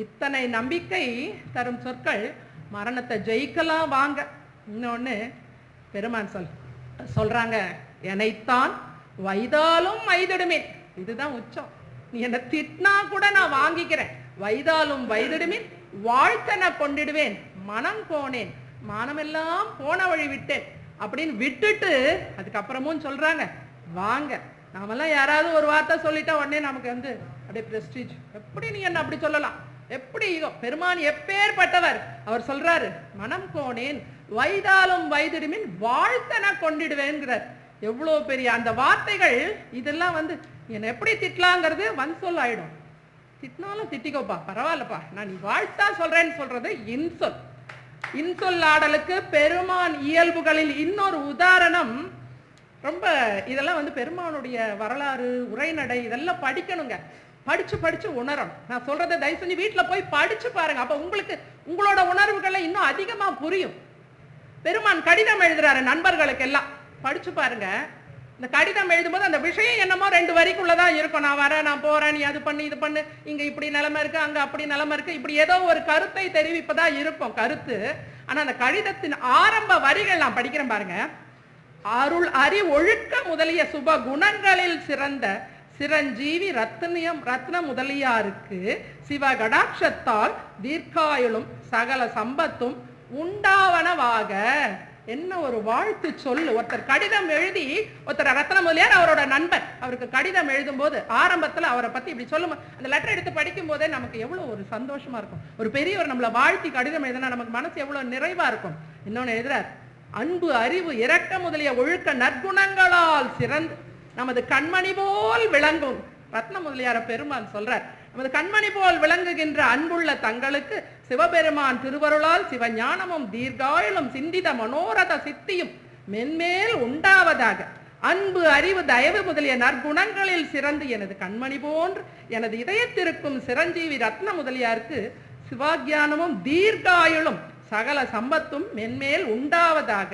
இத்தனை நம்பிக்கை தரும் சொற்கள், மரணத்தை ஜெயிக்கலாம் வாங்க. இன்னொன்னு பெருமான் சொல்றாங்க, எனைத்தான் வைதாலும் வைதிடுமின். இதுதான் உச்சம். நீ என்ன திட்டினா கூட நான் வாங்கிக்கிறேன். வைதாலும் வைதிடுமின் வாழ்த்தன கொண்டிடுவேன், மனம் போனேன், மானமெல்லாம் போன வழி விட்டேன் அப்படின்னு விட்டுட்டு அதுக்கப்புறமும் சொல்றாங்க, வாங்க. நாமெல்லாம் யாராவது ஒரு வார்த்தை சொல்லிட்டா உடனே நமக்கு அப்படியே பிரஸ்டீஜ். எப்படி நீ என்ன அப்படி சொல்லலாம்? எப்படி? பெருமான் எப்பேற்பட்டவர்? அவர் சொல்றாரு, மனம் போனேன் வைதாலும் வைதிடுமின் வாழ்த்தன கொண்டிடுவேன்கிறார். எவ்வளவு பெரிய அந்த வார்த்தைகள். இதெல்லாம் என்ன எப்படி திட்டலாங்கிறது சொல் ஆயிடும். திட்டினாலும் திட்டிக்கோப்பா, பரவாயில்லப்பா, நான் நீ வாழ்த்தா சொல்றேன்னு சொல்றது இன்சொல். இன்சொல்லாடலுக்கு பெருமான் இயல்புகளில் இன்னொரு உதாரணம். ரொம்ப இதெல்லாம் பெருமானுடைய வரலாறு, உரைநடை இதெல்லாம் படிக்கணுங்க. படிச்சு படிச்சு உணரணும். நான் சொல்றதை தயவு செஞ்சு வீட்டுல போய் படிச்சு பாருங்க. அப்ப உங்களுக்கு உங்களோட உணர்வுகளை இன்னும் அதிகமா புரியும். பெருமான் கடிதம் எழுதுறாரு நண்பர்களுக்கு எல்லாம், படிச்சு பாருங்க. இந்த கடிதம் எழுதும்போது அந்த விஷயம் என்னமோ 2 வரிக்குள்ளதான் இருக்கும். நான் வரேன், நான் போறேன், நீ அது பண்ணு இது பண்ணு, இங்க இப்படி நிலைமை இருக்கு, அங்க அப்படி நிலைமை இருக்கு, இப்படி ஏதோ ஒரு கருத்தை தெரிவிப்பதா இருக்கும் கருத்து. ஆனா அந்த கடிதத்தின் ஆரம்ப வரிகள் நான் படிக்கிறேன் பாருங்க. அருள் அறி ஒழுக்க முதலிய சுப குணங்களில் சிறந்த சிரஞ்சீவி ரத்ன முதலியாருக்கு சிவகடாட்சத்தால் தீர்க்காயுளும் சகல சம்பத்தும் உண்டாவனவாக. என்ன ஒரு வாழ்த்து சொல்லு. ஒருத்தர் கடிதம் எழுதி, ஒருத்தர் ரத்ன முதலியார் அவரோட நண்பர், அவருக்கு கடிதம் எழுதும் போது ஆரம்பத்துல அவரை பத்தி இப்படி சொல்லும். அந்த லெட்டர் எடுத்து படிக்கும் போதே நமக்கு எவ்வளவு ஒரு சந்தோஷமா இருக்கும். ஒரு பெரியவர் நம்மளை வாழ்த்தி கடிதம் எழுதினா நமக்கு மனசு எவ்வளவு நிறைவா இருக்கும். இன்னொன்னு எழுதுறார், அன்பு அறிவு இரக்க முதலிய ஒழுக்க நற்குணங்களால் சிறந்து நமது கண்மணி போல் விளங்கும். ரத்ன முதலியார பெருமான் சொல்றார், நமது கண்மணி போல் விளங்குகின்ற அன்புள்ள தங்களுக்கு சிவபெருமான் திருவருளால் சிவஞானமும் தீர்காயுளும் சிந்தித மனோரத சித்தியும் மென்மேல் உண்டாவதாக. அன்பு அறிவு தயவு முதலிய நற்குணங்களில் சிறந்து எனது கண்மணி போன்று எனது இதயத்திற்கும் சிரஞ்சீவி ரத்ன முதலியாருக்கு சிவாஜானமும் தீர்காயுளும் சகல சம்பத்தும் மென்மேல் உண்டாவதாக.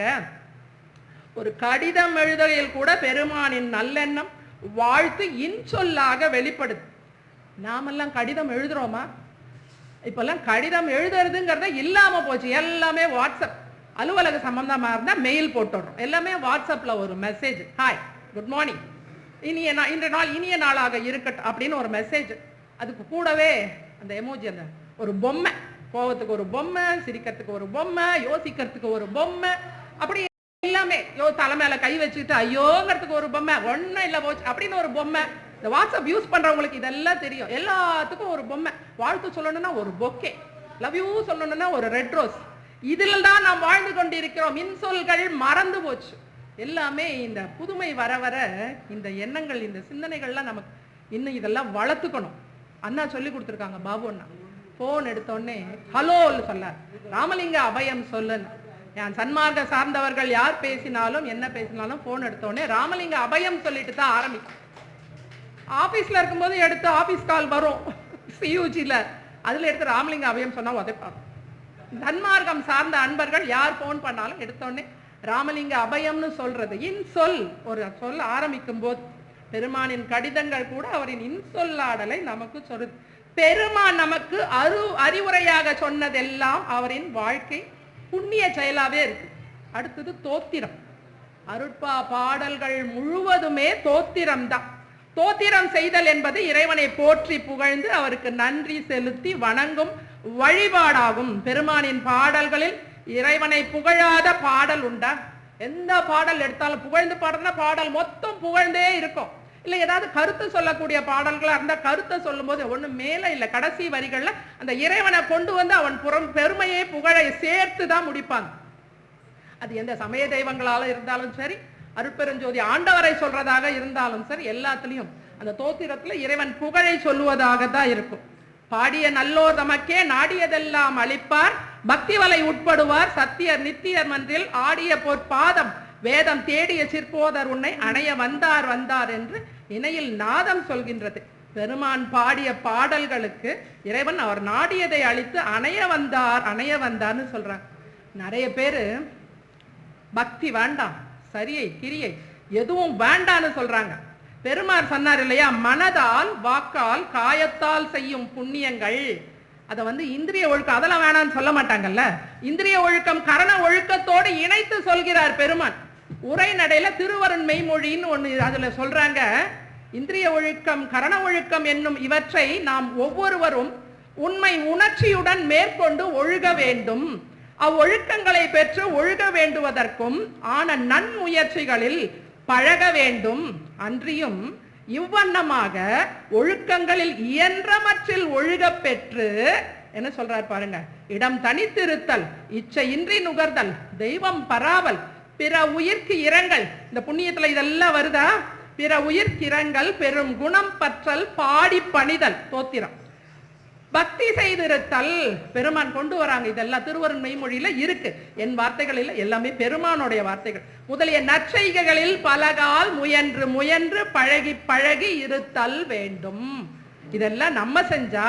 ஒரு கடிதம் எழுதுகையில் கூட பெருமானின் நல்லெண்ணம் வாழ்த்து இன்சொல்லாக வெளிப்படுது. நாமெல்லாம் கடிதம் எழுதுறோமா? இப்பெல்லாம் கடிதம் எழுதுறதுங்கிறத இல்லாம போச்சு. எல்லாமே வாட்ஸ்அப். அலுவலக சம்பந்தமா இருந்தா மெயில் போட்டுடுறோம். எல்லாமே வாட்ஸ்அப்ல ஒரு மெசேஜ், ஹாய் குட் மார்னிங், இன்றைய நாள் இனிய நாளாக இருக்கட்டும் அப்படின்னு ஒரு மெசேஜ். அதுக்கு கூடவே அந்த எமோஜி, அந்த ஒரு பொம்மை, கோவத்துக்கு ஒரு பொம்மை, சிரிக்கிறதுக்கு ஒரு பொம்மை, யோசிக்கிறதுக்கு ஒரு பொம்மை, அப்படி எல்லாமே. தலை மேல கை வச்சுக்கிட்டு ஐயோங்கிறதுக்கு ஒரு பொம்மை, ஒன்னும் இல்ல போச்சு அப்படின்னு ஒரு பொம்மை. இந்த வாட்ஸ்அப் யூஸ் பண்றவங்களுக்கு இதெல்லாம் தெரியும். எல்லாத்துக்கும் ஒரு பொம்மை. வாழ்த்து சொல்லணும்னா ஒரு பொக்கே, லவ் யூ சொல்லணும்னா ஒரு ரெட் ரோஸ். இதுல தான் நாம் வாழ்ந்து கொண்டிருக்கிறோம். இன்சொல்கள் மறந்து போச்சு. எல்லாமே இந்த புதுமை வர வர இந்த எண்ணங்கள், இந்த சிந்தனைகள்லாம் நமக்கு இன்னும் இதெல்லாம் வளர்த்துக்கணும். அண்ணா சொல்லி கொடுத்துருக்காங்க, பாபு அண்ணா. போன் எடுத்தோடனே ஹலோன்னு சொல்லார், ராமலிங்க அபயம் சொல்லுன்னு. என் சன்மார்க்க சார்ந்தவர்கள் யார் பேசினாலும் என்ன பேசினாலும் போன் எடுத்தோடனே ராமலிங்க அபயம் சொல்லிட்டு தான் ஆரம்பிக்கும். ஆபீஸ்ல இருக்கும்போது எடுத்து ஆபீஸ் கால் வரும் சியூஜில, அதுல எடுத்து ராமலிங்க அபயம் சொன்னா உதைப்பாங்க. சன்மார்க்கம் சார்ந்த அன்பர்கள் யார் போன் பண்ணாலும் எடுத்தோடனே ராமலிங்க அபயம்னு சொல்றது இன்சொல். ஒரு சொல் ஆரம்பிக்கும் போது பெருமானின் கடிதங்கள் கூட அவரின் இன்சொல்லாடலை நமக்கு சொல்லுது. பெருமான் நமக்கு அறிவுரையாக சொன்னதெல்லாம் அவரின் வாழ்க்கை புண்ணிய செயலாவே இருக்கு. அடுத்தது தோத்திரம். அருட்பா பாடல்கள் முழுவதுமே தோத்திரம் தான். தோத்திரம் செய்தல் என்பது இறைவனை போற்றி புகழ்ந்து அவருக்கு நன்றி செலுத்தி வணங்கும் வழிபாடாகும். பெருமானின் பாடல்களில் இறைவனை புகழாத பாடல் உண்டா? எந்த பாடல் எடுத்தாலும் புகழ்ந்து பாடுறதுனா பாடல் மொத்தம் புகழ்ந்தே இருக்கும். இல்ல ஏதாவது கருத்து சொல்லக்கூடிய பாடல்களா இருந்தா கருத்தை சொல்லும் போது ஒண்ணு மேல இல்ல கடைசி வரிகள்ல அந்த இறைவனை கொண்டு வந்து அவன் பெருமையை புகழை சேர்த்து தான் முடிப்பாங்க. அது எந்த சமய தெய்வங்களால இருந்தாலும் சரி, அருட்பெருஞ்சோதி ஆண்டவரை சொல்றதாக இருந்தாலும் சரி, எல்லாத்துலயும் அந்த தோத்திரத்துல இறைவன் புகழை சொல்லுவதாக தான் இருக்கும். பாடிய நல்லோர் தமக்கே நாடியதெல்லாம் அளிப்பார், பக்தி வலை உட்படுவார் சத்தியர் நித்தியர் மன்றில் ஆடிய பொற்பாதம் வேதம் தேடிய சிற்போதர் உன்னை அணைய வந்தார் வந்தார் என்று இணையில் நாதம் சொல்கின்றது. பெருமான் பாடிய பாடல்களுக்கு இறைவன் அவர் நாடியதை அளித்து அணைய வந்தார்னு சொல்றாங்க. நிறைய பேரு பக்தி வேண்டாம், சரியை கிரியை எதுவும் வேண்டான்னு சொல்றாங்க. பெருமாள் சொன்னார் இல்லையா, மனதால் வாக்கால் காயத்தால் செய்யும் புண்ணியங்கள், அதை இந்திரிய ஒழுக்கம் அதெல்லாம் வேணான்னு சொல்ல மாட்டாங்கல்ல. இந்திரிய ஒழுக்கம் கரண ஒழுக்கத்தோடு இணைத்து சொல்கிறார் பெருமான். உரைநடையில திருவருண் மெய்மொழின்னு ஒண்ணு அதுல சொல்றாங்க, இந்திரிய ஒழுக்கம் கரண ஒழுக்கம் என்னும் இவற்றை நாம் ஒவ்வொருவரும் உண்மை உணர்ச்சியுடன் மேற்கொண்டு ஒழுக வேண்டும். அவ்வொழுக்கங்களை பெற்று ஒழுக வேண்டுவதற்கும் ஆன நன்முயற்சிகளில் பழக வேண்டும். அன்றியும் இவ்வண்ணமாக ஒழுக்கங்களில் இயன்றவற்றில் ஒழுக பெற்று என்ன சொல்றார் பாருங்க, இடம் தனித்திருத்தல், இச்சையின்றி நுகர்தல், தெய்வம் பராவல், பிற உயிர்க்கு இரங்கல். இந்த புண்ணியத்துல இதெல்லாம் வருதா? பிற உயிர்க்கிறங்கள், பெரும் குணம் பற்றல், பாடி பணிதல், தோத்திரம், பக்தி செய்திருத்தல். பெருமான் கொண்டு வராங்க. இதெல்லாம் திருவருண் மெய்மொழியில இருக்கு. என் வார்த்தைகள் இல்ல, எல்லாமே பெருமானுடைய வார்த்தைகள். முதலிய நற்செய்கைகளில் பலகால் முயன்று முயன்று பழகி பழகி இருத்தல் வேண்டும். இதெல்லாம் நம்ம செஞ்சா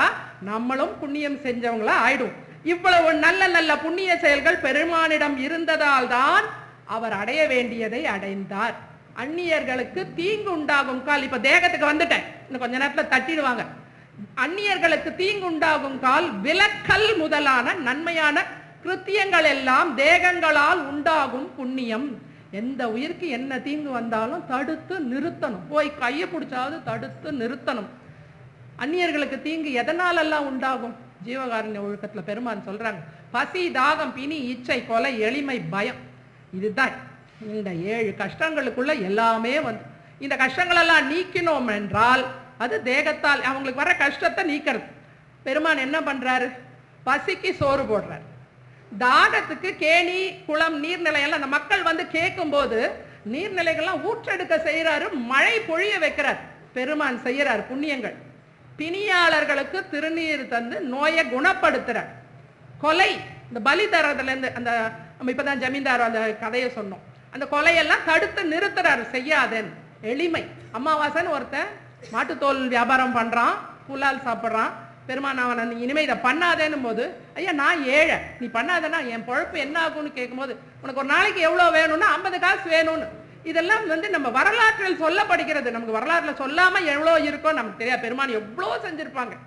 நம்மளும் புண்ணியம் செஞ்சவங்களா ஆயிடும். இவ்வளவு நல்ல நல்ல புண்ணிய செயல்கள் பெருமானிடம் இருந்ததால் தான் அவர் அடைய வேண்டியதை அடைந்தார். அந்நியர்களுக்கு தீங்கு உண்டாகும் கால், இப்ப தேகத்துக்கு வந்துட்டேன், இன்னும் கொஞ்ச நேரத்துல தட்டிடுவாங்க. அந்நியர்களுக்கு தீங்கு உண்டாகும் கால் விலக்கல் முதலான நன்மையான கிருத்தியங்கள் எல்லாம் தேகங்களால் உண்டாகும் புண்ணியம். எந்த உயிருக்கு என்ன தீங்கு வந்தாலும் தடுத்து நிறுத்தணும், போய் கையை பிடிச்சாவது தடுத்து நிறுத்தணும். அந்நியர்களுக்கு தீங்கு எதனாலெல்லாம் உண்டாகும்? ஜீவகாருண்ய ஒழுக்கத்துல பெருமான் சொல்றாங்க, பசி, தாகம், பிணி, இச்சை, கொலை, எளிமை, பயம். இதுதான் இந்த 7 கஷ்டங்களுக்குள்ள எல்லாமே இந்த கஷ்டங்கள் எல்லாம் நீக்கணும் என்றால் அது தேகத்தால் அவங்களுக்கு வர கஷ்டத்தை நீக்கிறது. பெருமான் என்ன பண்றாரு? பசிக்கு சோறு போடுறாரு, தாகத்துக்கு கேணி, குளம், நீர்நிலையெல்லாம் அந்த மக்கள் கேட்கும் போது நீர்நிலைகள்லாம் ஊற்றெடுக்க செய்யறாரு, மழை பொழிய வைக்கிறார். பெருமான் செய்யறார் புண்ணியங்கள். பிணியாளர்களுக்கு திருநீர் தந்து நோயை குணப்படுத்துறார். கொலை, இந்த பலி தரதுல இருந்து, அந்த நம்ம இப்பதான் ஜமீன்தார் அந்த கதையை சொன்னோம், அந்த கொலையெல்லாம் தடுத்து நிறுத்துறாரு, செய்யாதேன்னு. எளிமை, அமாவாசைன்னு ஒருத்தன் மாட்டுத்தோல் வியாபாரம் பண்றான், புலால் சாப்பிட்றான். பெருமான் அவன் இனிமே இதை பண்ணாதேன்னு போது, ஐயா நான் ஏழை, நீ பண்ணாதேன்னா என் பொழப்பு என்ன ஆகும்னு கேட்கும்போது, உனக்கு ஒரு நாளைக்கு எவ்வளோ வேணும்னா 50 காசு வேணும்னு. இதெல்லாம் நம்ம வரலாற்றில் சொல்லப்படுகிறது. நமக்கு வரலாற்றுல சொல்லாம எவ்வளோ இருக்கோ நமக்கு தெரியாது. பெருமான் எவ்வளோ செஞ்சிருப்பாங்க.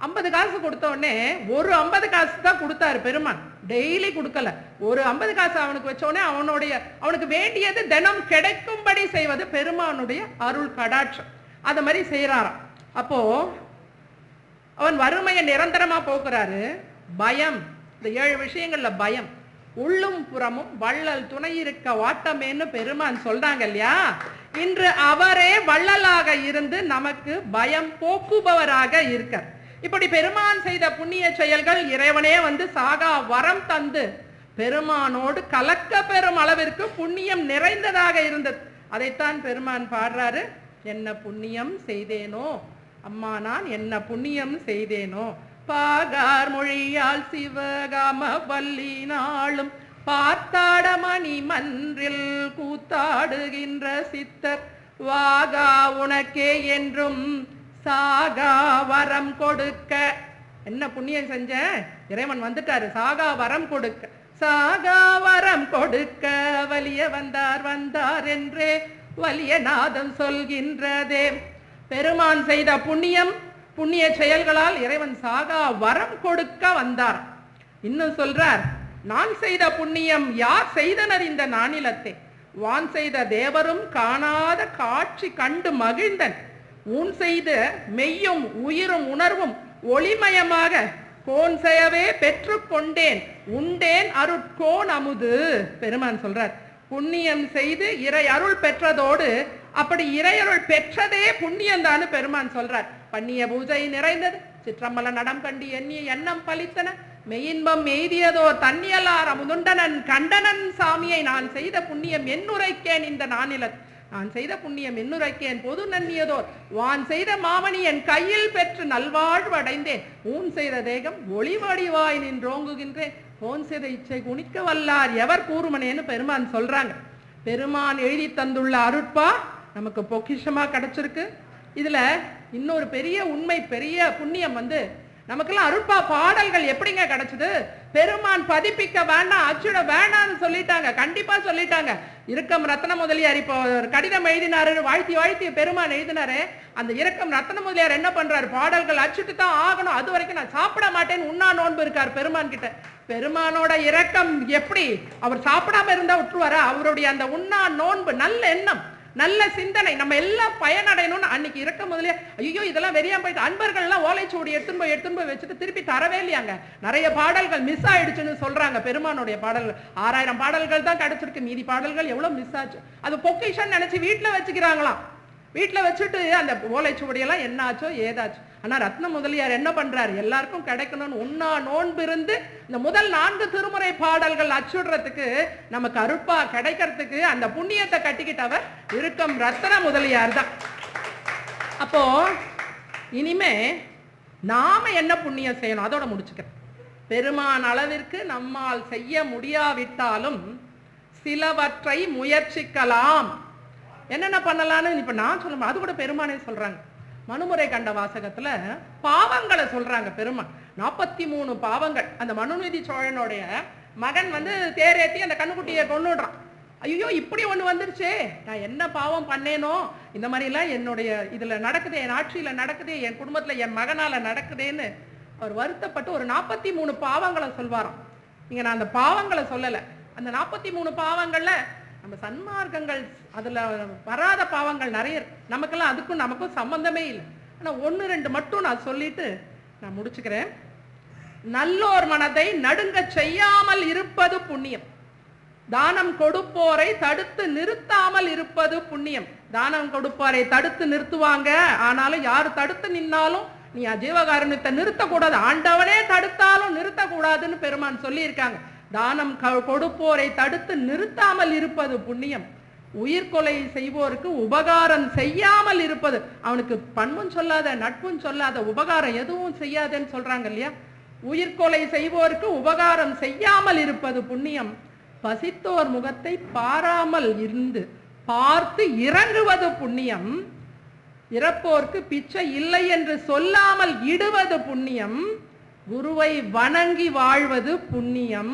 50 காசு கொடுத்த உடனே ஒரு 50 காசு தான் கொடுத்தாரு பெருமான், டெய்லி கொடுக்கல. ஒரு 50 காசு அவனுக்கு வச்ச உடனே அவனுக்கு வேண்டியது தினம் கிடைக்கும்படி செய்வது பெருமானுடைய அருள் கடாட்சம். அத மாதிரி செய்யறாராம். அப்போ அவன் வறுமையை நிரந்தரமா போக்குறாரு. பயம், இந்த 7 விஷயங்கள்ல பயம், உள்ளும் புறமும் வள்ளல் துணை இருக்க வாட்டமேன்னு பெருமான் சொல்றாங்க இல்லையா. இன்று அவரே வள்ளலாக இருந்து நமக்கு பயம் போக்குபவராக இருக்கார். இப்படி பெருமான் செய்த புண்ணிய செயல்கள் இறைவனே சாகா வரம் தந்து பெருமானோடு கலக்க பெறும் அளவிற்கு புண்ணியம் நிறைந்ததாக இருந்தது. அதைத்தான் பெருமான் பாடுறாரு, என்ன புண்ணியம் செய்தேனோ அம்மா, நான் என்ன புண்ணியம் செய்தேனோ, பாகார் மொழியால் சிவகாம வல்லி நாளும் பார்த்தாட மணி மன்றில் கூத்தாடுகின்ற சித்தர் வாகா உனக்கே என்றும் சாகா வரம் கொடுக்க. என்ன புண்ணியம் செஞ்ச, இறைவன் வந்துட்டாரு, சாகா வரம் கொடுக்க. சாகா வரம் கொடுக்க வலிய வந்தார் வந்தார் என்றே வலிய நாதம் சொல்கின்றதே. பெருமான் செய்த புண்ணிய செயல்களால் இறைவன் சாகா வரம் கொடுக்க வந்தார். இன்னும் சொல்றார், நான் செய்த புண்ணியம் யார் செய்தனர் இந்த நானிலத்தை, வான் செய்த தேவரும் காணாத காட்சி கண்டு மகிழ்ந்தன், ஊன் செய்த மெய்யும் உயிரும் உணர்வும் ஒளிமயமாக கோன் செய்யவே பெற்று கொண்டேன் உண்டேன் அருட்கோன் அமுது. பெருமான் சொல்றார், புண்ணியம் செய்து இறை அருள் பெற்றதோடு அப்படி இறையருள் பெற்றதே புண்ணியம் தான் பெருமான் சொல்றார். பண்ணிய பூஜை நிறைந்தது, சிற்றம்பல நடம் கண்டு எண்ணிய எண்ணம் பலித்தன, மெய்யின்பம் எய்தியதோ தன்னியலார் அமுதுண்டனன் கண்டனன் சாமியை நான் செய்த புண்ணியம் என்னுரைக்கேன் இந்த நானில. நான் செய்த புண்ணியம் இன்னுரைக்கேன் பொது நன்னியதோர் வான் செய்த மாமணி என் கையில் பெற்று நல்வாழ்வு அடைந்தேன் ஊன் செய்த தேகம் ஒளிவடிவாய் நின்றோங்குகின்றேன் போன் செய்த இச்சை குணிக்க வல்லார் எவர் கூறுமனேன்னு பெருமான் சொல்றாங்க. பெருமான் எழுதி தந்துள்ள அருட்பா நமக்கு பொக்கிஷமா கிடைச்சிருக்கு. இதுல இன்னொரு பெரிய உண்மை, பெரிய புண்ணியம் நமக்கெல்லாம் அருட்பா பாடல்கள் எப்படிங்க கிடைச்சது? பெருமான் பதிப்பிக்க வேண்டாம், அச்சுட வேண்டாம்னு சொல்லிட்டாங்க, கண்டிப்பா சொல்லிட்டாங்க. இரக்கம் ரத்ன முதலியார் இப்போ கடிதம் எழுதினாரு, வாழ்த்தி வாழ்த்தி பெருமான் எழுதினாரு. அந்த இரக்கம் ரத்ன முதலியார் என்ன பண்றாரு? பாடல்கள் அச்சுட்டு தான் ஆகணும், அது வரைக்கும் நான் சாப்பிட மாட்டேன்னு உண்ணா நோன்பு இருக்கார் பெருமான் கிட்ட. பெருமானோட இரக்கம் எப்படி? அவர் சாப்பிடாம இருந்தா விட்டுருவாரா? அவருடைய அந்த உண்ணா நோன்பு, நல்ல எண்ணம், நல்ல சிந்தனை, நம்ம எல்லாம் பயனடையணும்னு அன்னைக்கு இருக்க முதலே ஐயோ இதெல்லாம் வெறியா போயிட்டு அன்பர்கள் எல்லாம் ஓலைச்சுவடி எடுத்துன்னு போய் வச்சுட்டு திருப்பி தரவே இல்லையாங்க. நிறைய பாடல்கள் மிஸ் ஆயிடுச்சுன்னு சொல்றாங்க. பெருமானுடைய பாடல்கள் 6000 பாடல்கள் தான் கிடைச்சிருக்கு, மீதி பாடல்கள் எவ்வளவு மிஸ் ஆச்சு. அது பொக்கிஷன் நினைச்சு வீட்டுல வச்சுக்கிறாங்களாம். வீட்டுல வச்சுட்டு அந்த ஓலைச்சுவடியெல்லாம் என்ன ஆச்சோ ஏதாச்சோ. ஆனா ரத்ன முதலியார் என்ன பண்றாரு? எல்லாருக்கும் கிடைக்கணும்னு உண்ணா நோன்பு இருந்து இந்த முதல் 4 திருமுறை பாடல்கள் அச்சுடுறதுக்கு, நமக்கு அருட்பா கிடைக்கிறதுக்கு அந்த புண்ணியத்தை கட்டிக்கிட்டவர் இருக்கும் ரத்ன முதலியார் தான். அப்போ இனிமே நாம என்ன புண்ணியம் செய்யணும் அதோட முடிச்சுக்கிறேன். பெருமான் அளவிற்கு நம்மால் செய்ய முடியாவிட்டாலும் சிலவற்றை முயற்சிக்கலாம். என்னென்ன பண்ணலான்னு இப்ப நான் சொல்ல, அது கூட பெருமானே சொல்றாங்க. மனுமுறை கண்ட வாசகத்துல பாவங்களை சொல்றாங்க பெருமான். 43 பாவங்கள். அந்த மனுநீதி சோழனுடைய மகன் தேரேத்தி அந்த கண்ணுக்குட்டியை கொன்னுடுறான். ஐயோ இப்படி ஒண்ணு வந்துருச்சே, நான் என்ன பாவம் பண்ணேனோ, இந்த மாதிரி எல்லாம் என்னுடைய இதுல நடக்குதே, என் ஆட்சியில நடக்குதே, என் குடும்பத்துல என் மகனால நடக்குதேன்னு அவர் வருத்தப்பட்டு ஒரு 43 பாவங்களை சொல்வாராம். நீங்க நான் அந்த பாவங்களை சொல்லல, அந்த 43 பாவங்கள்ல நம்ம சன்மார்க்கங்கள் அதுல வராத பாவங்கள் நிறைய இருக்கு. நமக்கெல்லாம் அதுக்கும் நமக்கும் சம்பந்தமே இல்லை. ஆனா 1-2 மட்டும் நான் சொல்லிட்டு நான் முடிச்சுக்கிறேன். நல்லோர் மனதை நடுங்க செய்யாமல் இருப்பது புண்ணியம். தானம் கொடுப்போரை தடுத்து நிறுத்தாமல் இருப்பது புண்ணியம். தானம் கொடுப்போரை தடுத்து நிறுத்துவாங்க, ஆனாலும் யாரு தடுத்து நின்னாலும் நீ ஜீவகாருண்யத்தை நிறுத்தக்கூடாது, ஆண்டவனே தடுத்தாலும் நிறுத்தக்கூடாதுன்னு பெருமான் சொல்லியிருக்காங்க. தானம் கொடுப்போரை தடுத்து நிறுத்தாமல் இருப்பது புண்ணியம். உயிர்கொலை செய்வோருக்கு உபகாரம் செய்யாமல் இருப்பது, அவனுக்கு பண்பும் சொல்லாத நட்பும் சொல்லாத உபகாரம் எதுவும் செய்யாதேன்னு சொல்றாங்க இல்லையா? உயிர்கொலை செய்வோருக்கு உபகாரம் செய்யாமல் இருப்பது புண்ணியம். பசித்தோர் முகத்தை பாராமல் இருந்து பார்த்து இறங்குவது புண்ணியம். இறப்போர்க்கு பிச்சை இல்லை என்று சொல்லாமல் இடுவது புண்ணியம். குருவை வணங்கி வாழ்வது புண்ணியம்.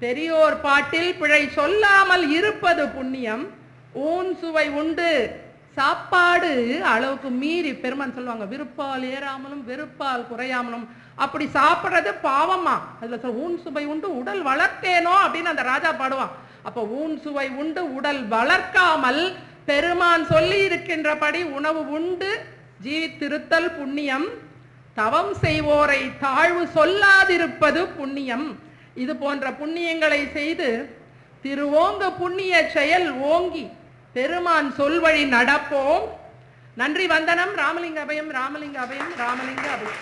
பெரியோர் பாட்டில் பிழை சொல்லாமல் இருப்பது புண்ணியம். ஊன் சுவை உண்டு சாப்பாடு அளவுக்கு மீறி, பெருமான் சொல்லுவாங்க, விருப்பால் ஏறாமலும் வெறுப்பால் குறையாமலும், அப்படி சாப்பிடுறது பாவமா. அதுல சொல்ல ஊன் சுவை உண்டு உடல் வளர்த்தேனோ அப்படின்னு அந்த ராஜா பாடுவான். அப்ப ஊன் சுவை உண்டு உடல் வளர்க்காமல் பெருமான் சொல்லி இருக்கின்றபடி உணவு உண்டு ஜீவித்திருத்தல் புண்ணியம். தவம் செய்வோரை தாழ்வு சொல்லாதிருப்பது புண்ணியம். இது போன்ற புண்ணியங்களை செய்து திருவோங்க புண்ணிய செயல் ஓங்கி பெருமான் சொல்வழி நடப்போம். நன்றி, வந்தனம். ராமலிங்க அபயம், ராமலிங்க அபயம், ராமலிங்க அபயம்.